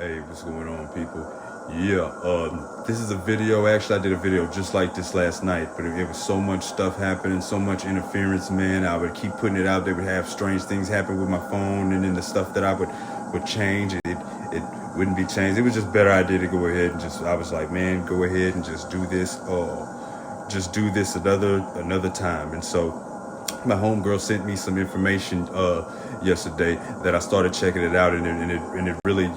Hey, what's going on, people? Yeah, this is a video. Actually, I did a video just like this last night, but it was so much stuff happening, so much interference, man. I would keep putting it out. They would have strange things happen with my phone, and then the stuff that I would change, it wouldn't be changed. It was just a better idea to go ahead and I was like, man, go ahead and just do this. Just do this another time. And so my homegirl sent me some information yesterday that I started checking it out, and it really,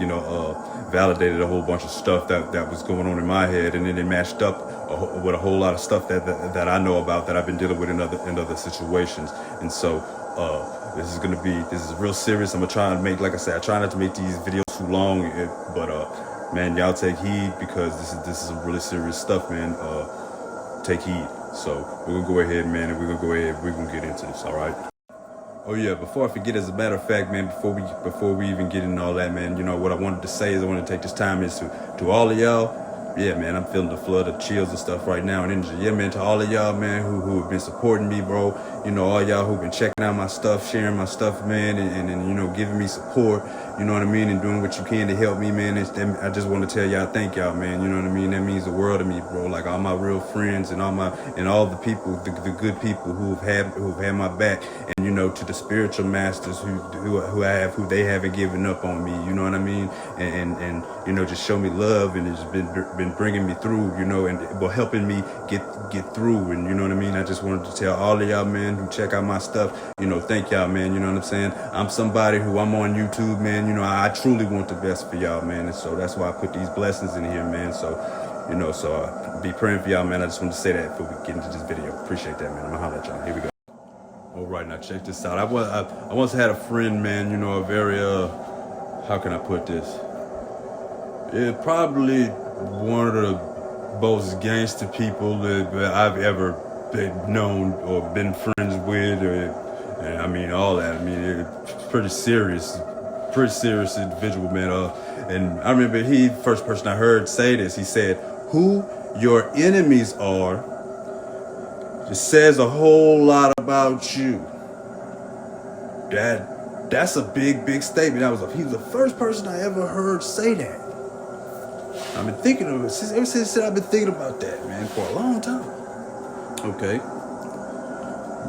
validated a whole bunch of stuff that was going on in my head, and then it matched up with a whole lot of stuff that I know about that I've been dealing with in other situations. And so this is real serious. I'm gonna try and make, like I said, I try not to make these videos too long, but man, y'all take heed, because this is some really serious stuff, man. Take heed. So we're gonna go ahead, man, and we're gonna get into this. All right. Oh yeah, before I forget, as a matter of fact, man, before we even get into all that, man, what I wanted to say is I want to take this time is to all of y'all. Yeah, man, I'm feeling the flood of chills and stuff right now and energy. Yeah, man, to all of y'all, man, who have been supporting me, bro. All y'all who've been checking out my stuff, sharing my stuff, man, and giving me support, you know what I mean, and doing what you can to help me, man. I just want to tell y'all, thank y'all, man. You know what I mean? That means the world to me, bro. Like all my real friends and all the people, the good people who've had my back, and to the spiritual masters who they haven't given up on me. You know what I mean? And just show me love, and it's been bringing me through, and helping me get through. And you know what I mean? I just wanted to tell all of y'all, man, who check out my stuff, thank y'all, man. You know what I'm saying? I'm somebody who I'm on YouTube, man. I truly want the best for y'all, man. And so that's why I put these blessings in here, man. So, be praying for y'all, man. I just want to say that before we get into this video. Appreciate that, man. I'm gonna holler at y'all. Here we go. All right, now check this out. I once had a friend, man, a very, how can I put this? Yeah, probably one of the most gangster people that I've ever been known or been friends with, all that. It's pretty serious individual, man. And I remember first person I heard say this, he said, "Who your enemies are, it says a whole lot about you." That's a big statement. He was the first person I ever heard say that. I've been thinking of it ever since I've been thinking about that, man, for a long time. Okay.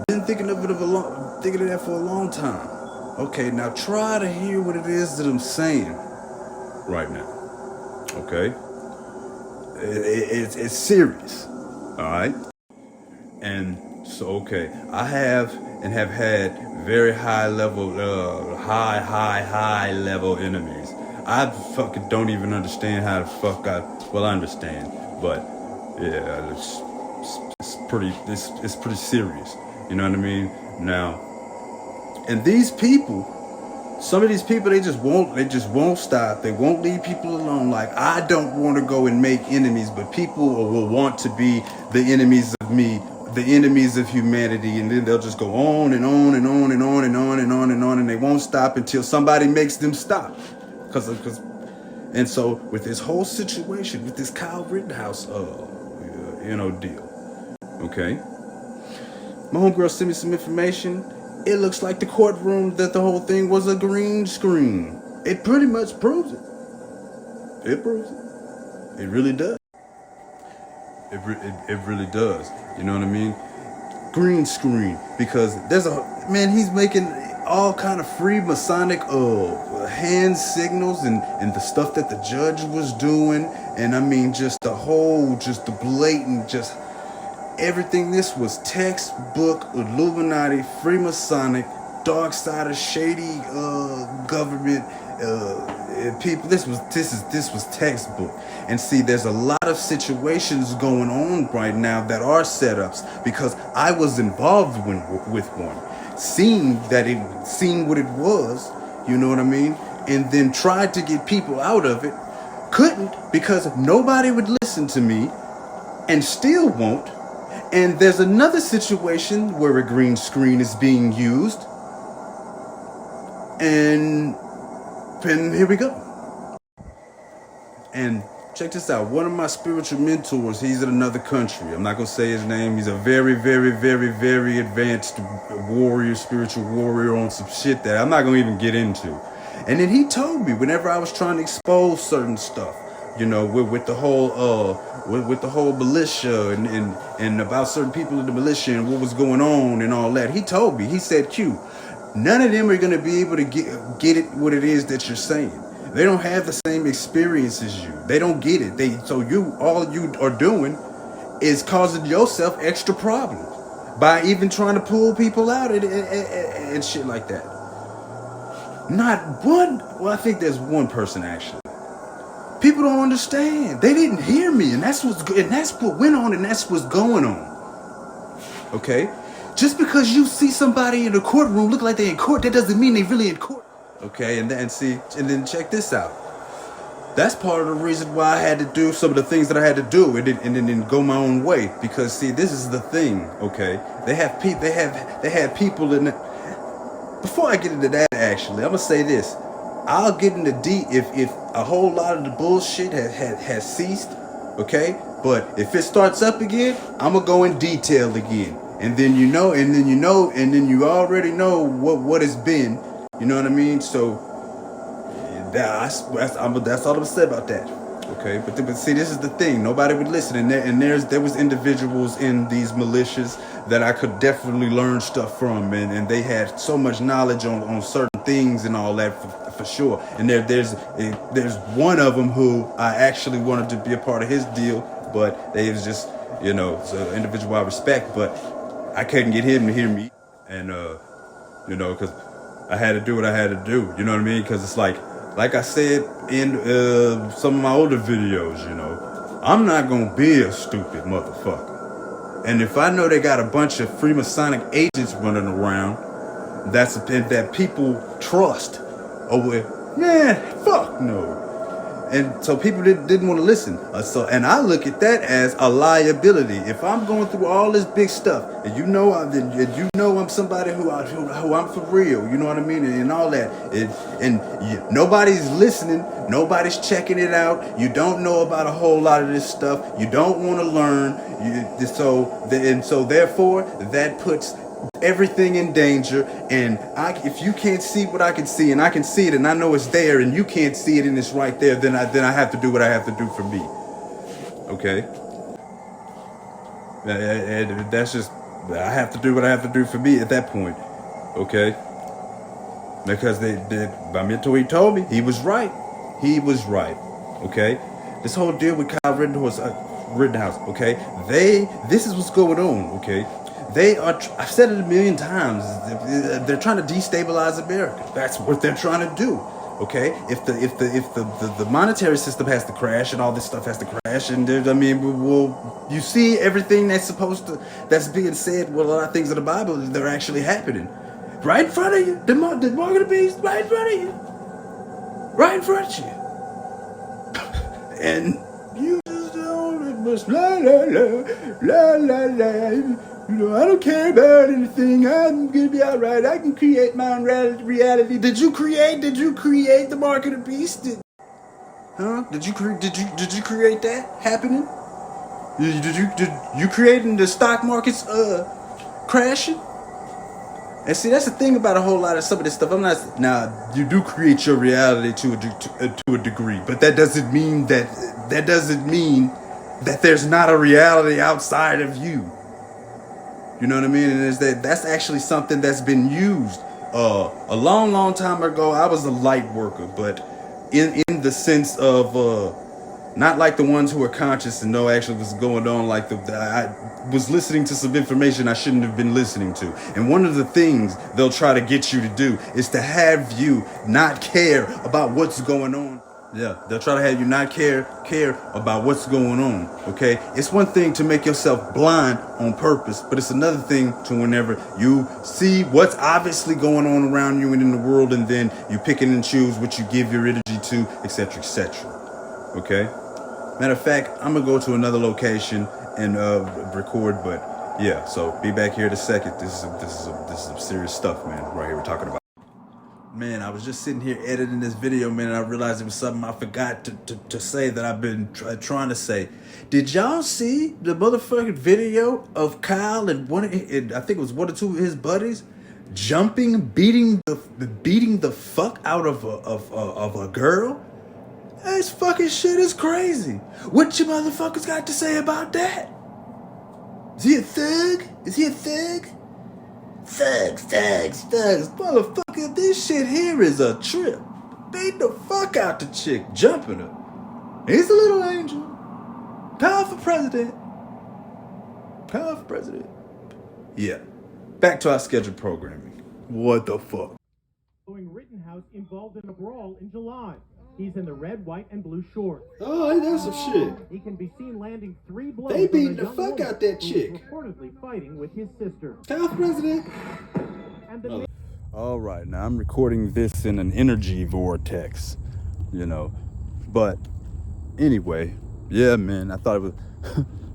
Been thinking of that for a long time. Okay, now try to hear what it is that I'm saying right now. Okay? It's serious. All right? And so, okay, I have had very high level enemies. I fucking don't even understand how the fuck I understand, but yeah, it's pretty serious. You know what I mean? Now, and these people, some of these people, they just won't stop. They won't leave people alone. Like, I don't want to go and make enemies, but people will want to be the enemies of me, the enemies of humanity, and then they'll just go on and on and on and on and on and on and on, and they won't stop until somebody makes them stop. And so with this whole situation, with this Kyle Rittenhouse, deal, okay, my homegirl sent me some information. It looks like the courtroom, that the whole thing was a green screen. It pretty much proves it. It proves it. It really does. It really does. You know what I mean? Green screen, because he's making all kind of Freemasonic hand signals and the stuff that the judge was doing, and the blatant, everything. This was textbook Illuminati, Freemasonic, dark side of shady government people. This was textbook. And see, there's a lot of situations going on right now that are setups, because I was involved with one, seeing what it was, you know what I mean, and then tried to get people out of it. Couldn't, because nobody would listen to me, and still won't. And there's another situation where a green screen is being used, and here we go. And check this out. One of my spiritual mentors, he's in another country. I'm not going to say his name. He's a very, very, very, very advanced warrior, spiritual warrior on some shit that I'm not going to even get into. And then he told me whenever I was trying to expose certain stuff, you know, with the whole with the whole militia and about certain people in the militia and what was going on and all that. He told me, he said, Q, none of them are going to be able to get it what it is that you're saying. They don't have the same experience as you. They don't get it. So all you are doing is causing yourself extra problems by even trying to pull people out and shit like that. Not one. Well, I think there's one person actually. People don't understand. They didn't hear me, and that's what went on, and that's what's going on. Okay, just because you see somebody in the courtroom look like they're in court, that doesn't mean they really in court. Okay, and then check this out. That's part of the reason why I had to do some of the things that I had to do, and then go my own way. Because see, this is the thing. Okay, they had people in. Before I get into that, actually, I'm gonna say this. I'll get into if a whole lot of the bullshit has ceased, okay? But if it starts up again, I'm gonna go in detail again. And then you already know what it's been. You know what I mean? So that's all I'm gonna say about that. Okay, but see, this is the thing. Nobody would listen, and there was individuals in these militias that I could definitely learn stuff from, and they had so much knowledge on certain things and all that for sure. And there's one of them who I actually wanted to be a part of his deal, but they was just, you know, it's an individual I respect, but I couldn't get him to hear me, and you know, because I had to do what I had to do. You know what I mean? Because it's like I said in some of my older videos, you know, I'm not gonna be a stupid motherfucker. And if I know they got a bunch of Freemasonic agents running around, that people trust, man, fuck no. And so people didn't want to listen. And I look at that as a liability. If I'm going through all this big stuff, and you know I'm somebody who I'm for real, you know what I mean, and all that, nobody's listening, nobody's checking it out. You don't know about a whole lot of this stuff. You don't want to learn. So therefore, that puts everything in danger. And if you can't see what I can see, and I can see it, and I know it's there, and you can't see it, and it's right there, then I have to do what I have to do for me. Okay, and that's just, I have to do what I have to do for me at that point. Okay, because my mentor, he told me he was right. He was right. Okay, this whole deal with Kyle Rittenhouse. Okay, this is what's going on. Okay. They are, I've said it a million times, they're trying to destabilize America. That's what they're trying to do. Okay? If the monetary system has to crash and all this stuff has to crash, and you see everything that's being said, well, a lot of things in the Bible, they're actually happening. Right in front of you. The mark of the beast, right in front of you. Right in front of you. And you just don't, la. You know, I don't care about anything. I'm gonna be all right. I can create my own reality. Did you create the mark of the beast? Did you create that happening? Did you creating the stock markets crashing? And see, that's the thing about a whole lot of some of this stuff. Now you do create your reality to a degree, but that doesn't mean that there's not a reality outside of you. You know what I mean? And that's actually something that's been used a long time ago. I was a light worker, but in the sense of not like the ones who are conscious and know actually what's going on. Like I was listening to some information I shouldn't have been listening to. And one of the things they'll try to get you to do is to have you not care about what's going on. Yeah, they'll try to have you not care about what's going on, okay? It's one thing to make yourself blind on purpose, but it's another thing to whenever you see what's obviously going on around you and in the world, and then you pick and choose what you give your energy to, etc., okay? Matter of fact, I'm going to go to another location and record, but yeah, so be back here in a second. This is some serious stuff, man, right here we're talking about. Man, I was just sitting here editing this video, man, and I realized it was something I forgot to say that I've been trying to say. Did y'all see the motherfucking video of Kyle and I think it was one or two of his buddies beating the fuck out of a girl. This fucking shit is crazy. What you motherfuckers got to say about that? Is he a thug? Is he a thug? Thugs. Motherfucker, this shit here is a trip. Beat the fuck out the chick, jumping her. He's a little angel. Powerful president. Yeah. Back to our scheduled programming. What the fuck? Rittenhouse involved in a brawl in July. He's in the red, white, and blue shorts. Oh, that's some shit. He can be seen landing 3 blows. They beating the fuck out that chick. Reportedly fighting with his sister. Powerful president. And all right, now I'm recording this in an energy vortex, you know. But anyway, yeah, man, I thought it was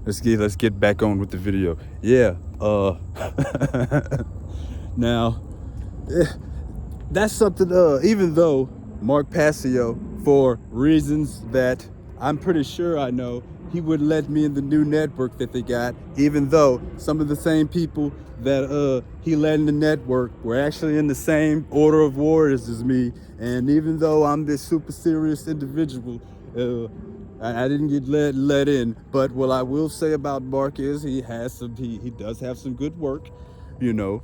let's get back on with the video. Yeah, now that's something, even though Mark Passio, for reasons that I'm pretty sure I know, he wouldn't let me in the new network that they got, even though some of the same people that he let in the network were actually in the same order of warriors as me. And even though I'm this super serious individual, I didn't get let in. But what I will say about Mark is he does have some good work, you know.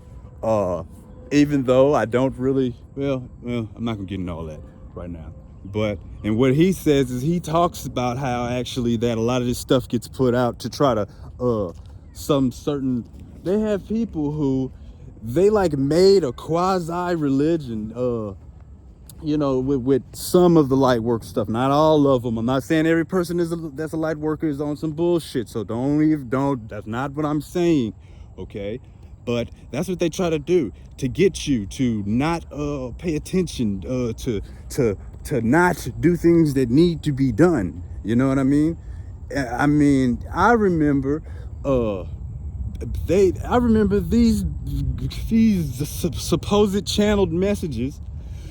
Even though I don't really, well, I'm not gonna get into all that right now. But, and what he says is he talks about how actually that a lot of this stuff gets put out to try to, they have people who, they like made a quasi-religion, you know, with some of the light work stuff, not all of them. I'm not saying every person that's a light worker is on some bullshit, so that's not what I'm saying, okay? But that's what they try to do, to get you to not pay attention, to not do things that need to be done. You know what I mean? I remember these supposed channeled messages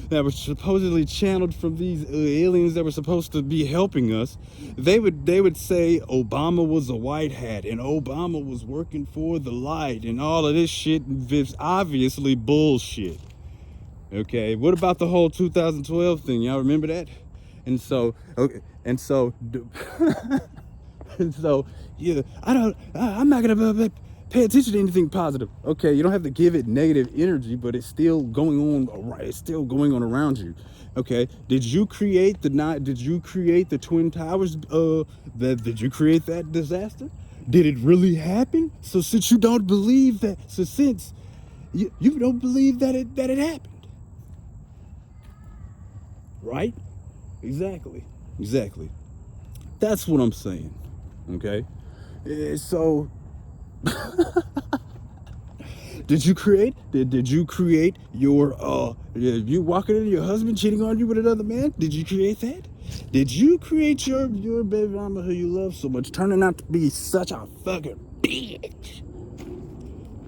that were supposedly channeled from these aliens that were supposed to be helping us. They would say Obama was a white hat and Obama was working for the light and all of this shit. It's obviously bullshit. Okay, what about the whole 2012 thing? Y'all remember that? And so, okay, and so yeah, I'm not gonna pay attention to anything positive. Okay, you don't have to give it negative energy, but it's still going on. It's still going on around you. Okay, did you create the Twin Towers? Did you create that disaster? Did it really happen? So since you don't believe that, since you don't believe that it happened, right? Exactly. That's what I'm saying. Okay, so. Did you create your you walking into your husband cheating on you with another man? Did you create that? Did you create your baby mama who you love so much turning out to be such a fucking bitch?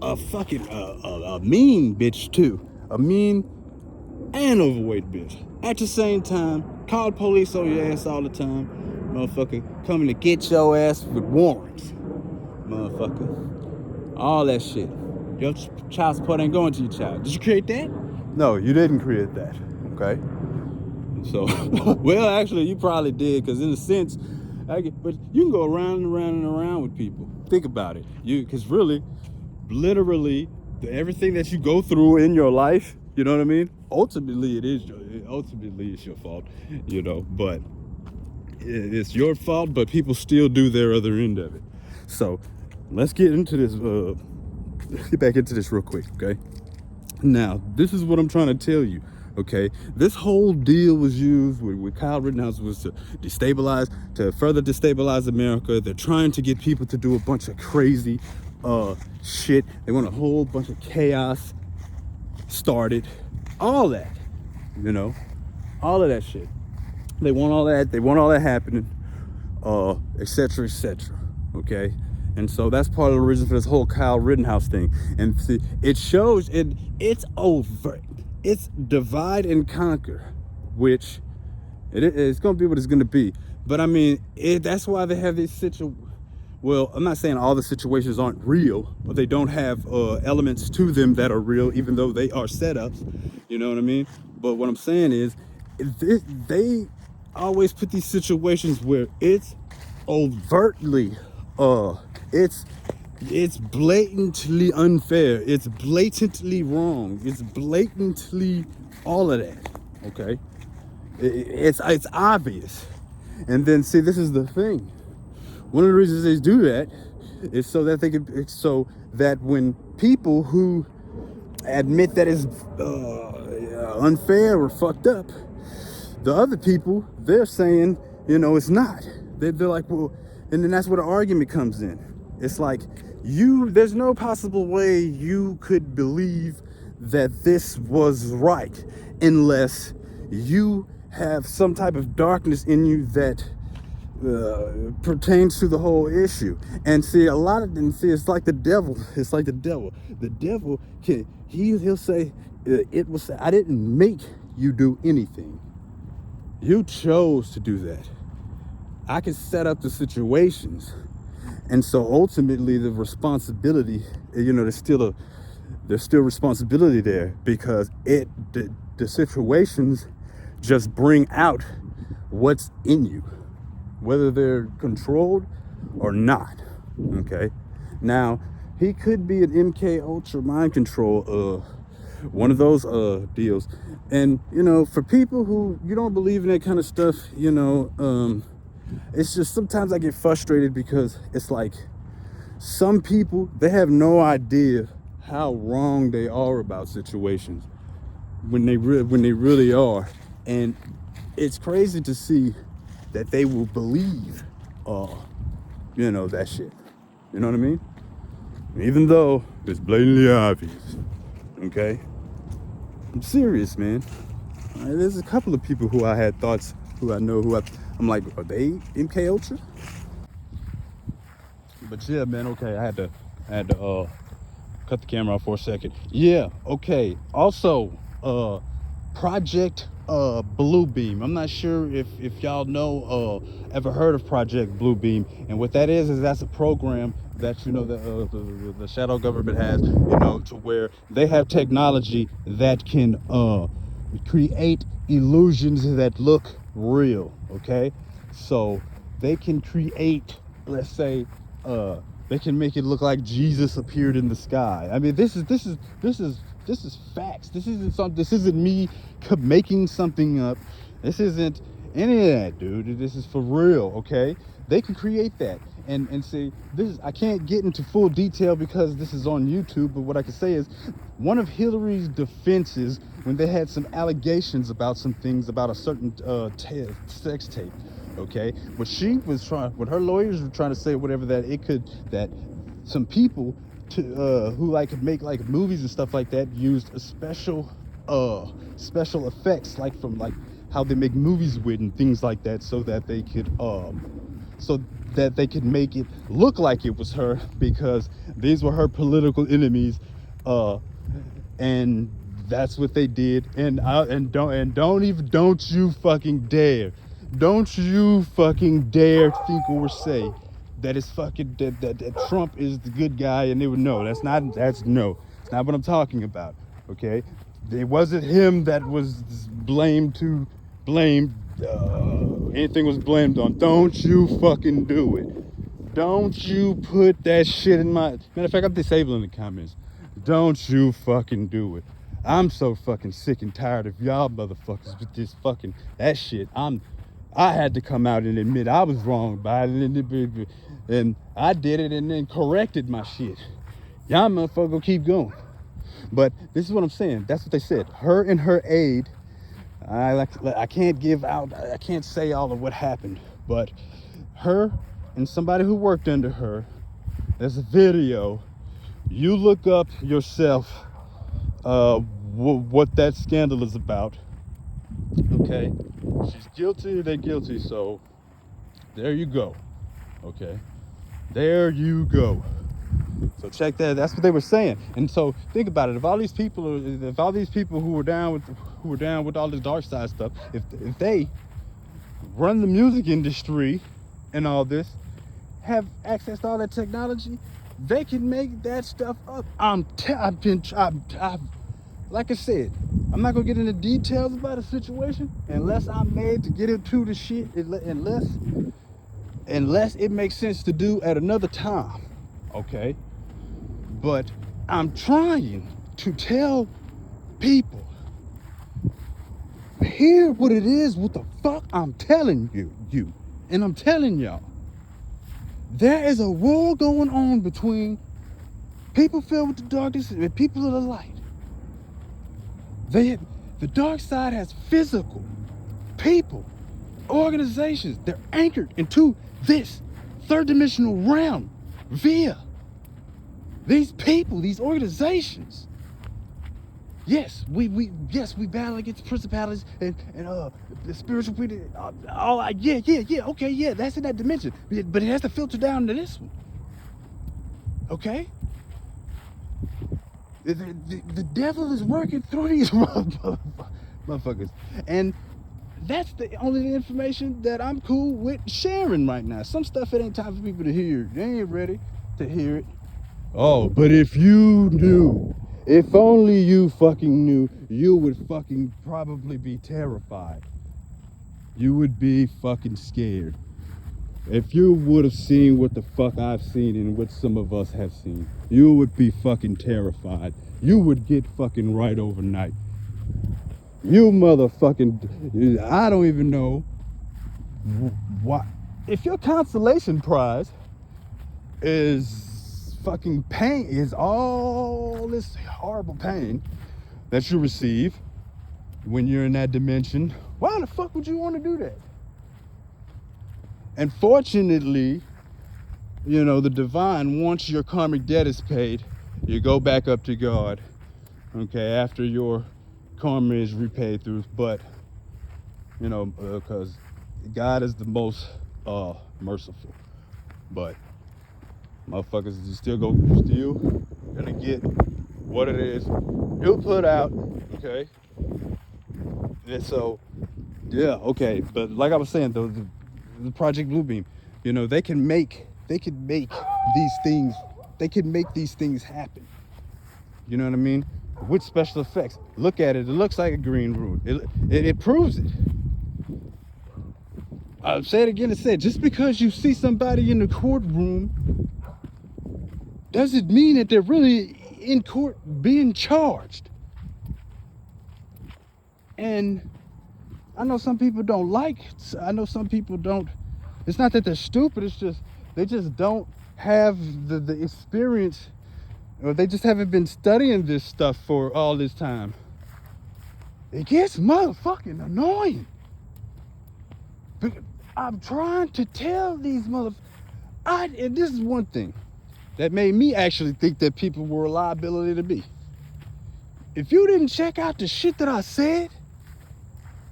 A mean bitch too. A mean and overweight bitch. At the same time, call police on your ass all the time. Motherfucker coming to get your ass with warrants. Motherfucker. All that shit. Your child support ain't going to your child. Did you create that? No, you didn't create that. Okay. So, well, actually, you probably did, because in a sense, but you can go around and around and around with people. Think about it. Because really, literally, everything that you go through in your life, you know what I mean? Ultimately, it's your fault, you know. But it's your fault, but people still do their other end of it. So. Let's get into this, get back into this real quick, okay? Now, this is what I'm trying to tell you, okay? This whole deal was used with Kyle Rittenhouse was to further destabilize America. They're trying to get people to do a bunch of crazy shit. They want a whole bunch of chaos started. All that, you know? All of that shit. They want all that. They want all that happening, etc., okay? And so that's part of the reason for this whole Kyle Rittenhouse thing. And see, it shows it's over. It's divide and conquer, which it's going to be what it's going to be. But I mean, that's why they have these well, I'm not saying all the situations aren't real, but they don't have elements to them that are real, even though they are setups. You know what I mean? But what I'm saying is, they always put these situations where it's overtly, it's blatantly unfair. It's blatantly wrong. It's blatantly all of that. Okay, it's obvious. And then see, this is the thing. One of the reasons they do that is so that they could, so that when people who admit that it's unfair or fucked up, the other people, they're saying, you know, it's not. They're like, well, and then that's where the argument comes in. It's like, there's no possible way you could believe that this was right unless you have some type of darkness in you that pertains to the whole issue. And see, a lot of them, see, it's like the devil. It's like the devil. The devil he'll say, it was, I didn't make you do anything. You chose to do that. I can set up the situations. And so ultimately the responsibility, you know, there's still responsibility there, because the situations just bring out what's in you, whether they're controlled or not. Okay, now he could be an MK Ultra mind control, one of those deals. And you know, for people who you don't believe in that kind of stuff, you know, it's just sometimes I get frustrated, because it's like some people, they have no idea how wrong they are about situations when they really are. And it's crazy to see that they will believe you know, that shit. You know what I mean? Even though it's blatantly obvious. Okay, I'm serious, man. There's a couple of people who I had thoughts, who I know, I'm like, are they MK Ultra? But yeah, man, okay, I had to cut the camera off for a second. Yeah, okay. Also, Project Bluebeam. I'm not sure if y'all know, ever heard of Project Bluebeam. And what that is that's a program that, you know, the shadow government has, you know, to where they have technology that can create illusions that look real. Okay, so they can create, let's say, they can make it look like Jesus appeared in the sky. I mean, this is facts. This isn't me making something up. This isn't any of that, dude. This is for real. Okay, they can create that. And see, I can't get into full detail because this is on YouTube, but what I can say is, one of Hillary's defenses, when they had some allegations about some things, about a certain sex tape, okay, what her lawyers were trying to say, whatever, that some people who could make like movies and stuff like that used a special effects, like from how they make movies with and things like that, so that they could make it look like it was her, because these were her political enemies, and that's what they did. And don't you fucking dare think or say that it's fucking that Trump is the good guy and they would know. It's not what I'm talking about. Okay, it wasn't him that was blamed. Anything was blamed on. Don't you fucking do it. Don't you put that shit in my... Matter of fact, I'm disabling the comments. Don't you fucking do it. I'm so fucking sick and tired of y'all motherfuckers with this fucking... that shit. I had to come out and admit I was wrong about it, and I did it and then corrected my shit. Y'all motherfuckers go keep going. But this is what I'm saying. That's what they said. Her and her aide... I can't say all of what happened, but her and somebody who worked under her, there's a video. You look up yourself what that scandal is about. Okay, she's guilty, they're guilty, so there you go. Okay, there you go. So check that. That's what they were saying. And so think about it. If all these people who were down with all this dark side stuff, if they run the music industry and all this, have access to all that technology, they can make that stuff up. Like I said, I'm not gonna get into details about the situation unless I'm made to get into the shit, unless it makes sense to do at another time, okay? But I'm trying to tell people, hear what it is, what the fuck I'm telling you, and I'm telling y'all. There is a war going on between people filled with the darkness and people of the light. The dark side has physical people, organizations. They're anchored into this third dimensional realm via these people, these organizations. Yes, we battle against principalities and the spiritual people. Okay, yeah, that's in that dimension, but it has to filter down to this one. Okay, the devil is working through these motherfuckers, and that's the only information that I'm cool with sharing right now. Some stuff it ain't time for people to hear. They ain't ready to hear it. Oh, but if you knew, if only you fucking knew, you would fucking probably be terrified. You would be fucking scared. If you would have seen what the fuck I've seen and what some of us have seen, you would be fucking terrified. You would get fucking right overnight. You motherfucking, I don't even know what. If your consolation prize is fucking pain, is all this horrible pain that you receive when you're in that dimension, why the fuck would you want to do that? And fortunately, you know, the divine, once your karmic debt is paid, you go back up to God, okay, after your karma is repaid through, but, you know, because God is the most merciful, but motherfuckers is still gonna get what it is he'll put out, okay? And so, yeah, okay, but like I was saying, the Project Bluebeam, you know, they can make these things happen. You know what I mean? With special effects. Look at it. It looks like a green room. It proves it. I'll say it again and say it. Just because you see somebody in the courtroom doesn't mean that they're really in court being charged. And I know some people don't like, I know some people don't, it's not that they're stupid, it's just, they just don't have the experience, or they just haven't been studying this stuff for all this time. It gets motherfucking annoying. But I'm trying to tell these and this is one thing that made me actually think that people were a liability to me. If you didn't check out the shit that I said,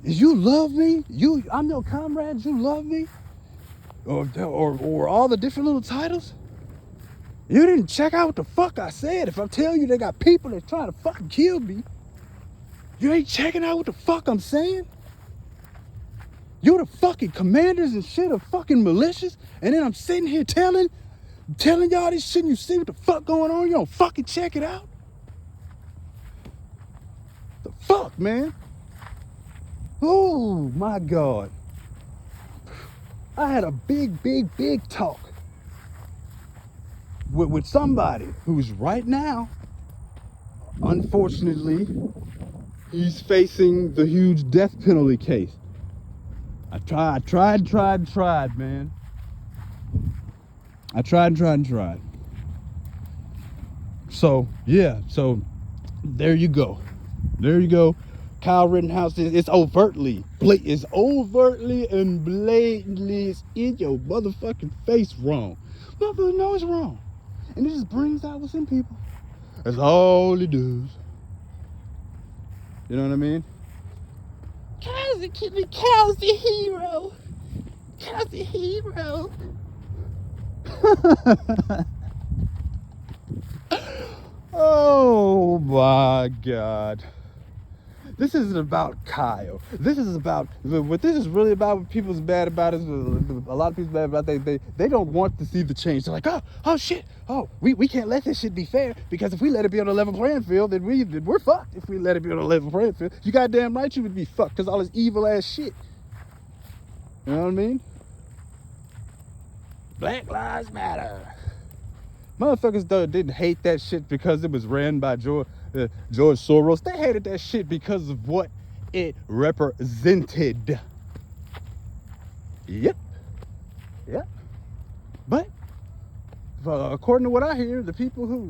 is you love me, I'm your comrade, you love me, or all the different little titles, you didn't check out what the fuck I said. If I'm telling you they got people that's trying to fucking kill me, you ain't checking out what the fuck I'm saying? You're the fucking commanders and shit of fucking militias, and then I'm sitting here telling y'all this shit and you see what the fuck going on, you don't fucking check it out? The fuck, man? Oh my God. I had a big talk with somebody who's right now, unfortunately, he's facing the huge death penalty case. I tried, man. I tried. So, yeah, so there you go. Kyle Rittenhouse is overtly and blatantly, it's in your motherfucking face wrong. Motherfucker knows it's wrong. And it just brings out what's in people. That's all it does. You know what I mean? Kyle's the hero. Kyle's the hero. Oh my God. This isn't about Kyle. This is about, what this is really about, what people's bad about is, a lot of people's bad about, they don't want to see the change. They're like, oh shit, we can't let this shit be fair, because if we let it be on a level playing field, then we're fucked. If we let it be on a level playing field, you goddamn right you would be fucked, because all this evil ass shit. You know what I mean? Black Lives Matter. Motherfuckers didn't hate that shit because it was ran by George Soros. They hated that shit because of what it represented. Yep. But according to what I hear,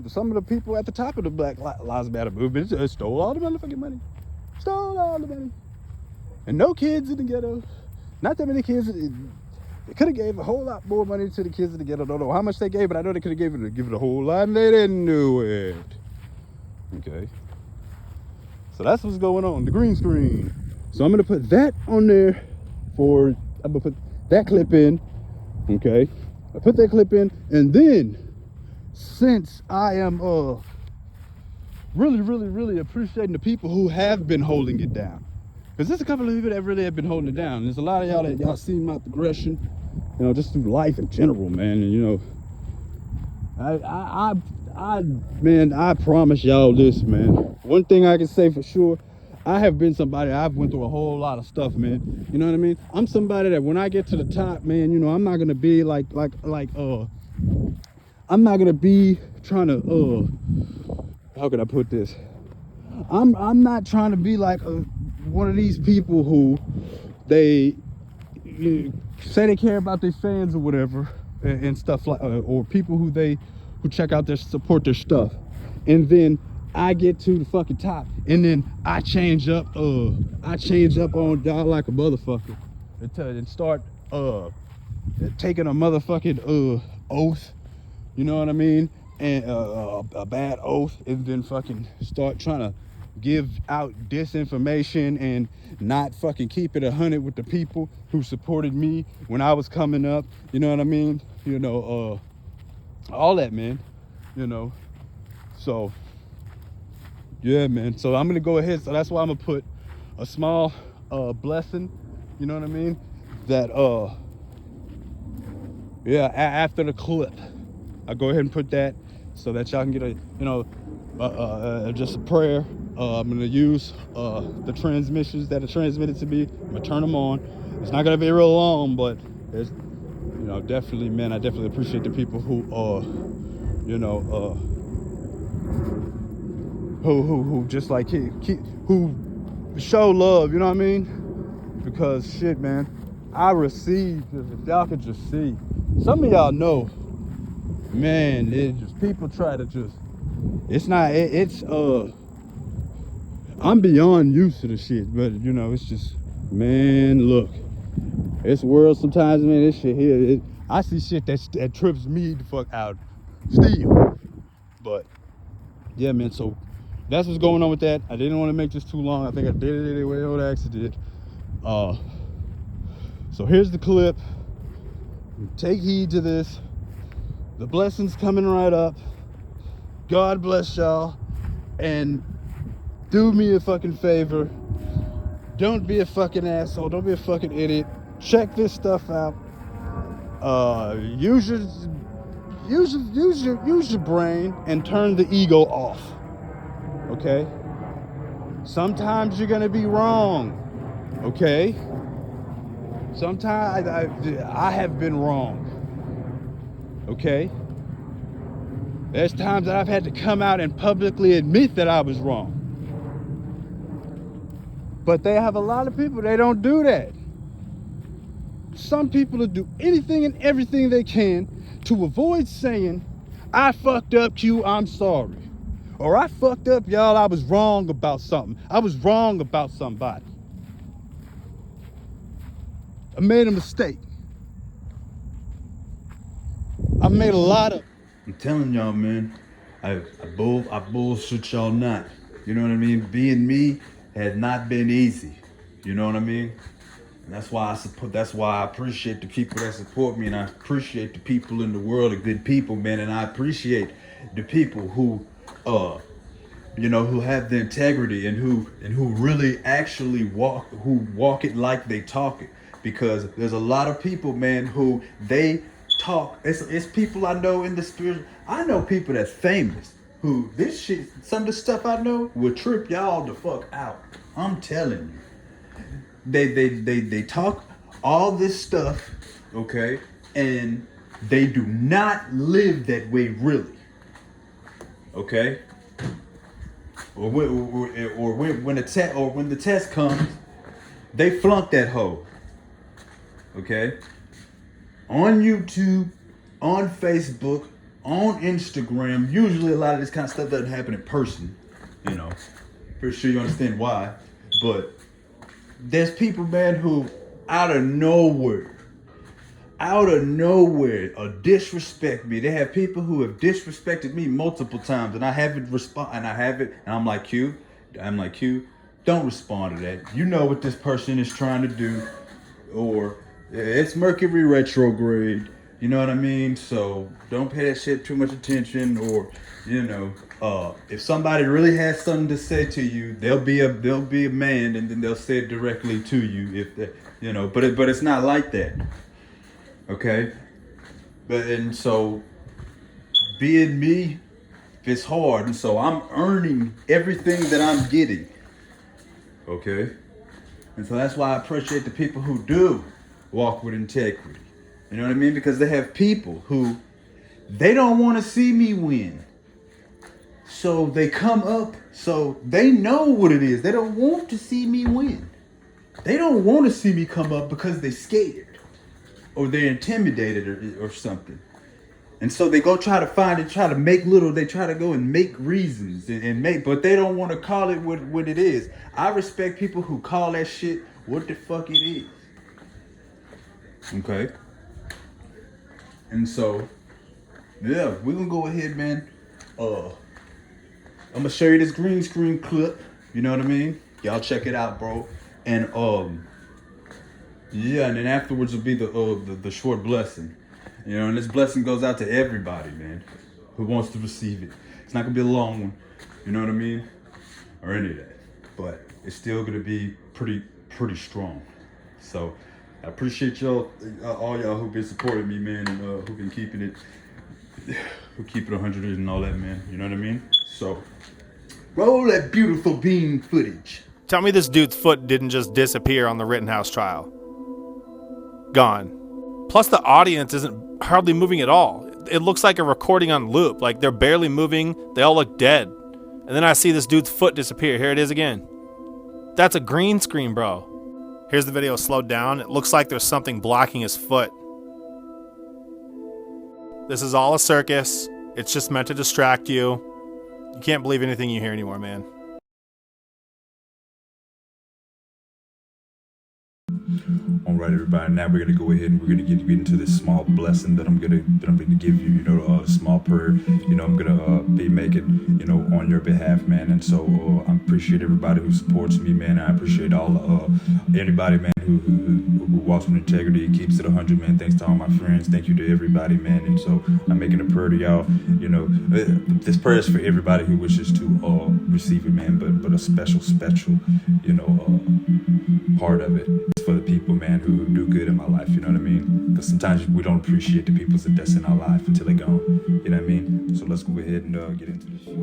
some of the people at the top of the Black Lives Matter movement stole all the motherfucking money. Stole all the money. And no kids in the ghetto. Not that many kids. They could have gave a whole lot more money to the kids in the ghetto. I don't know how much they gave, but I know they could have given it a whole lot, and they didn't do it. Okay. So that's what's going on, the green screen. So I'm gonna put that on there I'm gonna put that clip in. Okay. I put that clip in, and then since I am really appreciating the people who have been holding it down. Because there's a couple of people that really have been holding it down. There's a lot of y'all that y'all seen my progression, you know, just through life in general, man. And you know, man, I promise y'all this, man. One thing I can say for sure, I have been somebody, I've went through a whole lot of stuff, man. You know what I mean? I'm somebody that when I get to the top, man, you know, I'm not gonna be I'm not gonna be trying to, how can I put this? I'm not trying to be like one of these people who they say they care about their fans or whatever and stuff like, or people who check out support their stuff, and then I get to the fucking top, and then I change up on y'all like a motherfucker and start taking a motherfucking oath, you know what I mean, and a bad oath, and then fucking start trying to give out disinformation and not fucking keep it 100 with the people who supported me when I was coming up, you know what I mean, you know, all that, man, you know. So yeah, man, so I'm gonna go ahead, so that's why I'm gonna put a small blessing, you know what I mean, that yeah, after the clip I go ahead and put that so that y'all can get a, you know, just a prayer. I'm gonna use the transmissions that are transmitted to me. I'm gonna turn them on. It's not gonna be real long, but there's, you know, definitely, man, I definitely appreciate the people who you know, who just like who show love, you know what I mean? Because shit, man, I received, if y'all could just see, some of y'all know, man, it just, people try to just, it's not, it's I'm beyond used to the shit, but you know, it's just, man, look, this world sometimes, man, this shit here, I see shit that trips me the fuck out still. But yeah, man, so that's what's going on with that. I didn't want to make this too long. I think I did it anyway on accident. So here's the clip. Take heed to this. The blessings coming right up. God bless y'all, and do me a fucking favor. Don't be a fucking asshole. Don't be a fucking idiot. Check this stuff out. Use your brain and turn the ego off. Okay? Sometimes you're gonna be wrong. Okay? Sometimes I have been wrong. Okay? There's times that I've had to come out and publicly admit that I was wrong. But they have a lot of people, they don't do that. Some people will do anything and everything they can to avoid saying, I fucked up, Q, I'm sorry. Or I fucked up, y'all, I was wrong about something. I was wrong about somebody. I made a mistake. I made a lot of... I'm telling y'all, man, I bullshit y'all not. You know what I mean? Being me has not been easy. You know what I mean? And that's why I appreciate the people that support me, and I appreciate the people in the world, the good people, man, and I appreciate the people who you know, who have the integrity and who really actually walk it like they talk it. Because there's a lot of people, man, who they talk. It's people I know in the spirit. I know people that's famous who this shit, some of the stuff I know will trip y'all the fuck out. I'm telling you. They talk all this stuff, okay, and they do not live that way really. Okay? When the test comes, they flunk that hoe. Okay? On YouTube, on Facebook, on Instagram. Usually a lot of this kind of stuff doesn't happen in person. You know, pretty sure you understand why. But there's people, man, who out of nowhere, disrespect me. They have people who have disrespected me multiple times, and I haven't and I'm like, Q, don't respond to that. You know what this person is trying to do, or it's Mercury retrograde. You know what I mean? So don't pay that shit too much attention, or if somebody really has something to say to you, they'll be a man, and then they'll say it directly to you. If that, but it's not like that. Okay, and so being me, it's hard, and so I'm earning everything that I'm getting. Okay, and so that's why I appreciate the people who do walk with integrity. You know what I mean? Because they have people who they don't want to see me win, so they come up, so they know what it is. They don't want to see me win. They don't want to see me come up because they're scared. Or they're intimidated or something. And so they go try to they try to go and make reasons but they don't want to call it what it is. I respect people who call that shit what the fuck it is. Okay? And so, yeah, we're gonna go ahead, man. I'm gonna show you this green screen clip. You know what I mean? Y'all check it out, bro. And yeah, and then afterwards will be the short blessing. And this blessing goes out to everybody, man, who wants to receive it. It's not gonna be a long one, you know what I mean? Or any of that. But it's still gonna be pretty strong. So I appreciate y'all, all y'all who've been supporting me, man, and who've been keeping it 100 and all that, man. You know what I mean? So roll that beautiful bean footage. Tell me this dude's foot didn't just disappear on the Rittenhouse trial. Gone. Plus the audience isn't hardly moving at all. It looks like a recording on loop. Like they're barely moving. They all look dead. And then I see this dude's foot disappear. Here it is again. That's a green screen, bro. Here's the video slowed down. It looks like there's something blocking his foot. This is all a circus. It's just meant to distract you. You can't believe anything you hear anymore, man. All right, everybody. Now we're gonna go ahead and we're gonna get into this small blessing that I'm gonna give you. A small prayer. I'm gonna be making. On your behalf, man. And so I appreciate everybody who supports me, man. I appreciate all anybody, man, who walks with integrity, keeps it 100, man. Thanks to all my friends. Thank you to everybody, man. And so I'm making a prayer to y'all. This prayer is for everybody who wishes to receive it, man. But a special, part of it is for the people, man, who do good in my life. You know what I mean? Because sometimes we don't appreciate the people that's in our life until they're gone. You know what I mean? So let's go ahead and get into this shit.